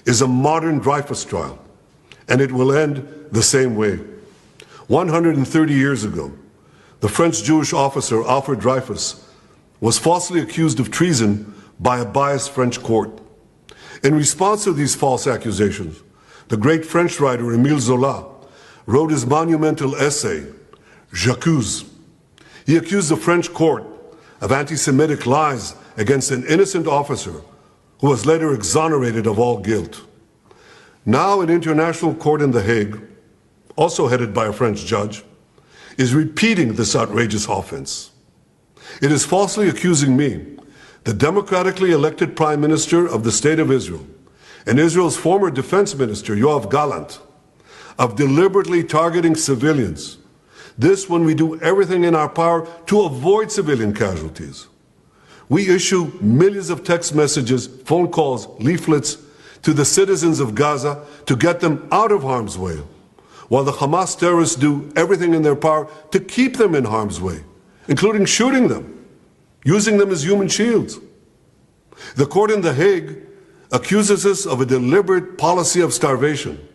is a modern Dreyfus trial, and it will end the same way. 130 years ago, the French Jewish officer Alfred Dreyfus was falsely accused of treason by a biased French court. In response to these false accusations, the great French writer Émile Zola wrote his monumental essay, J'accuse. He accused the French court of anti-Semitic lies against an innocent officer who was later exonerated of all guilt. Now an international court in The Hague, also headed by a French judge, is repeating this outrageous offense. It is falsely accusing me, the democratically elected Prime Minister of the State of Israel, and Israel's former Defense Minister, Yoav Gallant, of deliberately targeting civilians. This when we do everything in our power to avoid civilian casualties. We issue millions of text messages, phone calls, leaflets to the citizens of Gaza to get them out of harm's way, while the Hamas terrorists do everything in their power to keep them in harm's way, including shooting them, using them as human shields. The court in The Hague accuses us of a deliberate policy of starvation.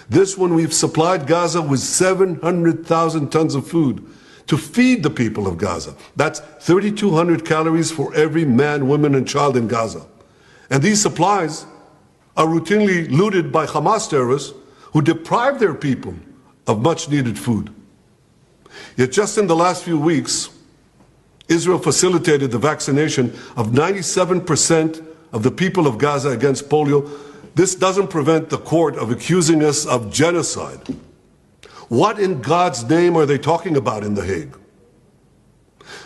This when we've supplied Gaza with 700,000 tons of food to feed the people of Gaza. That's 3,200 calories for every man, woman, and child in Gaza. And these supplies are routinely looted by Hamas terrorists who deprive their people of much-needed food. Yet just in the last few weeks, Israel facilitated the vaccination of 97% of the people of Gaza against polio. This doesn't prevent the court of accusing us of genocide. What in God's name are they talking about in The Hague?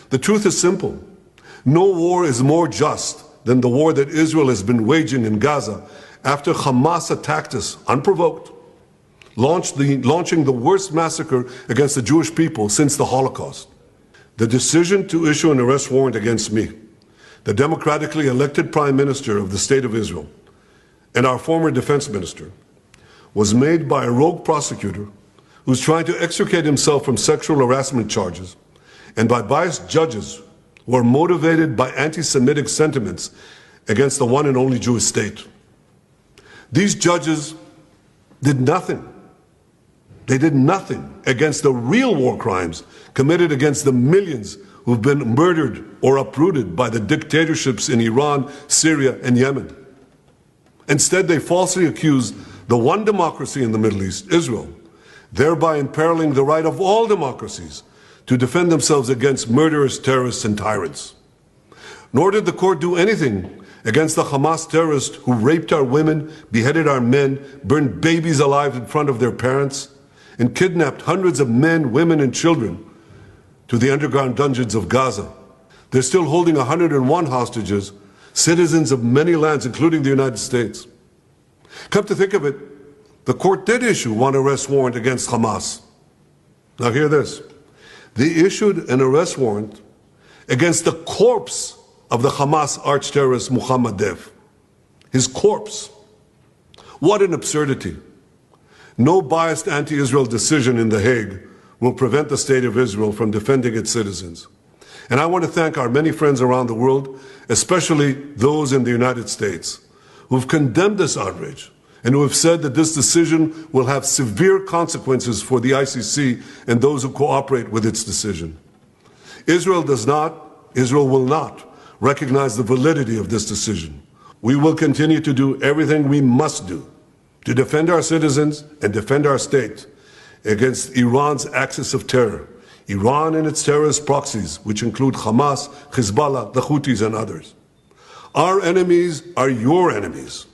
The truth is simple. No war is more just than the war that Israel has been waging in Gaza after Hamas attacked us unprovoked, launching the worst massacre against the Jewish people since the Holocaust. The decision to issue an arrest warrant against me, the democratically elected Prime Minister of the State of Israel, and our former Defense Minister, was made by a rogue prosecutor who's trying to extricate himself from sexual harassment charges, and by biased judges who are motivated by anti-Semitic sentiments against the one and only Jewish state. These judges did nothing. They did nothing against the real war crimes committed against the millions who've been murdered or uprooted by the dictatorships in Iran, Syria, and Yemen. Instead, they falsely accused the one democracy in the Middle East, Israel, thereby imperiling the right of all democracies to defend themselves against murderous terrorists and tyrants. Nor did the court do anything against the Hamas terrorists who raped our women, beheaded our men, burned babies alive in front of their parents, and kidnapped hundreds of men, women, and children to the underground dungeons of Gaza. They're still holding 101 hostages, citizens of many lands, including the United States. Come to think of it, the court did issue one arrest warrant against Hamas. Now hear this. They issued an arrest warrant against the corpse of the Hamas arch-terrorist Mohammed Dev. His corpse. What an absurdity. No biased anti-Israel decision in The Hague will prevent the State of Israel from defending its citizens. And I want to thank our many friends around the world, especially those in the United States, who've condemned this outrage and who have said that this decision will have severe consequences for the ICC and those who cooperate with its decision. Israel will not recognize the validity of this decision. We will continue to do everything we must do to defend our citizens and defend our state against Iran's axis of terror, Iran and its terrorist proxies, which include Hamas, Hezbollah, the Houthis, and others. Our enemies are your enemies,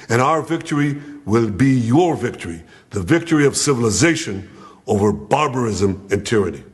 and our victory will be your victory, the victory of civilization over barbarism and tyranny.